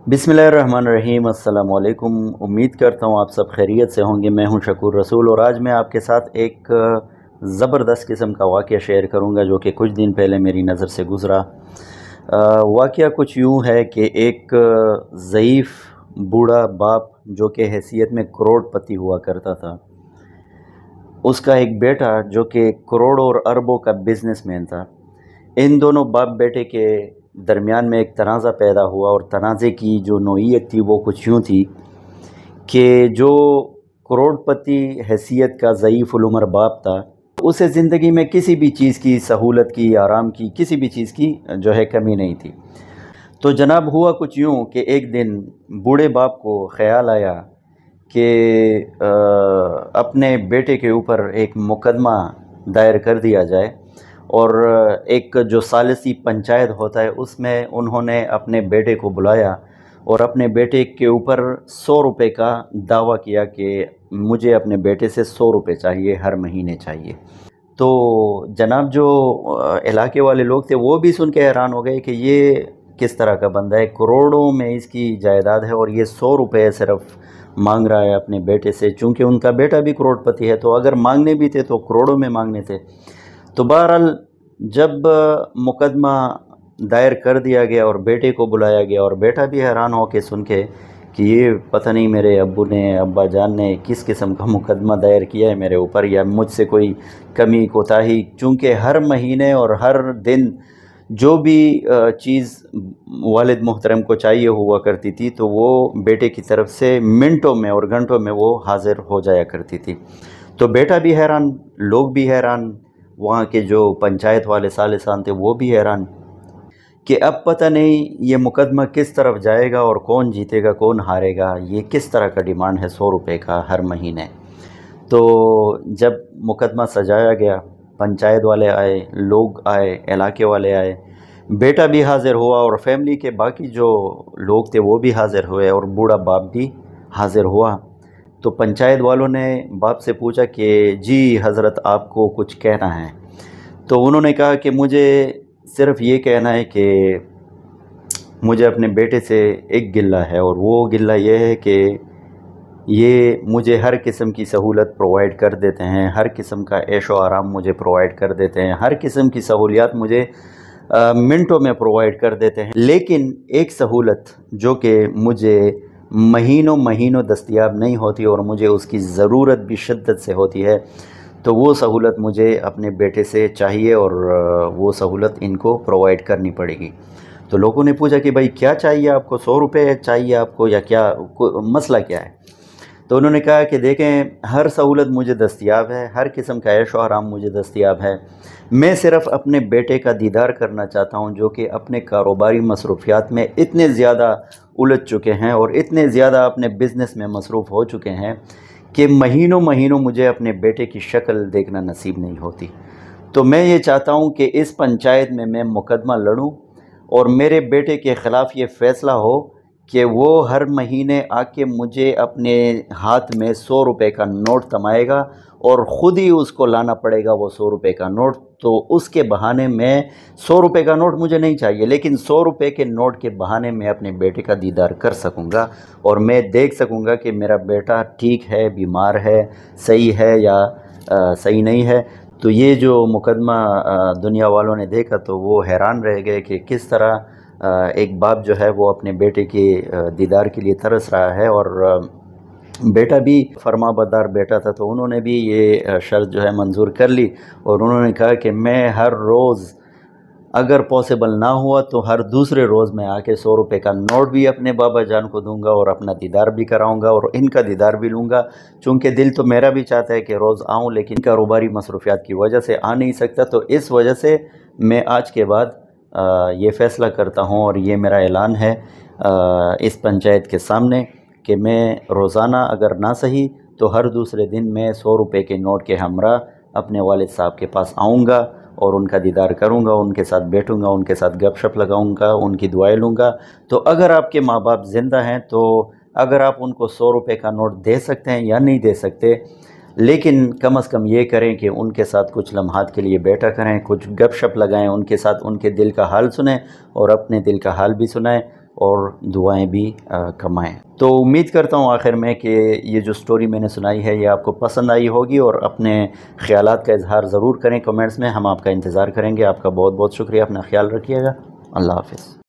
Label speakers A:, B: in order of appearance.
A: बिस्मिल्लाहिर्रहमानिर्रहीम। अस्सलाम वालेकुम। उम्मीद करता हूँ आप सब खैरियत से होंगे। मैं हूँ शकूर रसूल और आज मैं आपके साथ एक ज़बरदस्त किस्म का वाक़या शेयर करूँगा जो कि कुछ दिन पहले मेरी नज़र से गुज़रा। वाक़या कुछ यूँ है कि एक ज़ईफ़ बूढ़ा बाप जो कि हैसियत में करोड़पति हुआ करता था, उसका एक बेटा जो कि करोड़ों और अरबों का बिज़नेसमैन था। इन दोनों बाप बेटे के दरमियान में एक तनाज़ा पैदा हुआ और तनाज़े की जो नोयत थी वो कुछ यूँ थी कि जो करोड़पति हैसियत का ज़ईफ़ उल-उमर बाप था, उसे ज़िंदगी में किसी भी चीज़ की, सहूलत की, आराम की, किसी भी चीज़ की जो है कमी नहीं थी। तो जनाब हुआ कुछ यूँ कि एक दिन बूढ़े बाप को ख़याल आया कि अपने बेटे के ऊपर एक मुकदमा दायर कर दिया जाए और एक जो सालिसी पंचायत होता है उसमें उन्होंने अपने बेटे को बुलाया और अपने बेटे के ऊपर 100 रुपये का दावा किया कि मुझे अपने बेटे से 100 रुपये चाहिए, हर महीने चाहिए। तो जनाब जो इलाके वाले लोग थे वो भी सुन के हैरान हो गए कि ये किस तरह का बंदा है, करोड़ों में इसकी जायदाद है और ये 100 रुपये सिर्फ मांग रहा है अपने बेटे से। चूँकि उनका बेटा भी करोड़पति है तो अगर मांगने भी थे तो करोड़ों में मांगने थे। तो बहरहाल जब मुकदमा दायर कर दिया गया और बेटे को बुलाया गया और बेटा भी हैरान हो के सुन के कि ये पता नहीं मेरे अब्बा जान ने किस किस्म का मुकदमा दायर किया है मेरे ऊपर, या मुझसे कोई कमी कोताही। चूँकि हर महीने और हर दिन जो भी चीज़ वालिद मोहतरम को चाहिए हुआ करती थी तो वो बेटे की तरफ से मिनटों में और घंटों में वो हाज़िर हो जाया करती थी। तो बेटा भी हैरान, लोग भी हैरान, वहाँ के जो पंचायत वाले सालिसान थे वो भी हैरान कि अब पता नहीं ये मुकदमा किस तरफ जाएगा और कौन जीतेगा कौन हारेगा, ये किस तरह का डिमांड है 100 रुपये का हर महीने। तो जब मुकदमा सजाया गया, पंचायत वाले आए, लोग आए, इलाके वाले आए, बेटा भी हाज़िर हुआ और फैमिली के बाकी जो लोग थे वो भी हाज़िर हुए और बूढ़ा बाप भी हाज़िर हुआ। तो पंचायत वालों ने बाप से पूछा कि जी हज़रत आपको कुछ कहना है। तो उन्होंने कहा कि मुझे सिर्फ़ ये कहना है कि मुझे अपने बेटे से एक गिल्ला है और वो गिल्ला ये है कि ये मुझे हर किस्म की सहूलत प्रोवाइड कर देते हैं, हर किस्म का ऐशो आराम मुझे प्रोवाइड कर देते हैं, हर किस्म की सहूलियात मुझे मिनटों में प्रोवाइड कर देते हैं। लेकिन एक सहूलत जो कि मुझे महीनों महीनों दस्तयाब नहीं होती और मुझे उसकी ज़रूरत भी शिद्दत से होती है, तो वो सहूलत मुझे अपने बेटे से चाहिए और वो सहूलत इनको प्रोवाइड करनी पड़ेगी। तो लोगों ने पूछा कि भाई क्या चाहिए आपको, 100 रुपये चाहिए आपको या क्या, मसला क्या है? तो उन्होंने कहा कि देखें हर सहूलत मुझे दस्तयाब है, हर किस्म का ऐशो आराम मुझे दस्तयाब है, मैं सिर्फ़ अपने बेटे का दीदार करना चाहता हूं जो कि अपने कारोबारी मसरूफियात में इतने ज़्यादा उलझ चुके हैं और इतने ज़्यादा अपने बिज़नेस में मसरूफ़ हो चुके हैं कि महीनों महीनों मुझे अपने बेटे की शक्ल देखना नसीब नहीं होती। तो मैं ये चाहता हूँ कि इस पंचायत में मैं मुकदमा लड़ूँ और मेरे बेटे के ख़िलाफ़ ये फ़ैसला हो कि वो हर महीने आके मुझे अपने हाथ में 100 रुपये का नोट थमाएगा और ख़ुद ही उसको लाना पड़ेगा वो 100 रुपये का नोट। तो उसके बहाने में 100 रुपये का नोट मुझे नहीं चाहिए, लेकिन 100 रुपये के नोट के बहाने मैं अपने बेटे का दीदार कर सकूँगा और मैं देख सकूँगा कि मेरा बेटा ठीक है, बीमार है, सही है या सही नहीं है। तो ये जो मुकदमा दुनिया वालों ने देखा तो वो हैरान रह गए कि किस तरह एक बाप जो है वो अपने बेटे के दीदार के लिए तरस रहा है। और बेटा भी फरमाबरदार बेटा था तो उन्होंने भी ये शर्त जो है मंजूर कर ली और उन्होंने कहा कि मैं हर रोज़ अगर पॉसिबल ना हुआ तो हर दूसरे रोज़ मैं आके 100 रुपये का नोट भी अपने बाबा जान को दूंगा और अपना दीदार भी कराऊंगा और इनका दीदार भी लूँगा। चूँकि दिल तो मेरा भी चाहता है कि रोज़ आऊँ, लेकिन कारोबारी मसरूफियात की वजह से आ नहीं सकता। तो इस वजह से मैं आज के बाद ये फ़ैसला करता हूँ और ये मेरा ऐलान है इस पंचायत के सामने कि मैं रोज़ाना अगर ना सही तो हर दूसरे दिन मैं 100 रुपये के नोट के हमरा अपने वालिद साहब के पास आऊँगा और उनका दीदार करूँगा, उनके साथ बैठूँगा, उनके साथ गपशप लगाऊँगा, उनकी दुआएं लूँगा। तो अगर आपके माँ बाप ज़िंदा हैं तो अगर आप उनको 100 रुपये का नोट दे सकते हैं या नहीं दे सकते, लेकिन कम से कम ये करें कि उनके साथ कुछ लम्हात के लिए बैठा करें, कुछ गपशप लगाएं, उनके साथ उनके दिल का हाल सुनें और अपने दिल का हाल भी सुनाएं اور دعائیں بھی کمائیں۔ تو امید کرتا ہوں آخر میں کہ یہ جو سٹوری میں نے سنائی ہے یہ آپ کو پسند آئی ہوگی، اور اپنے خیالات کا اظہار ضرور کریں کمنٹس میں، ہم آپ کا انتظار کریں گے۔ آپ کا بہت بہت شکریہ، اپنا خیال رکھیے گا، اللہ حافظ۔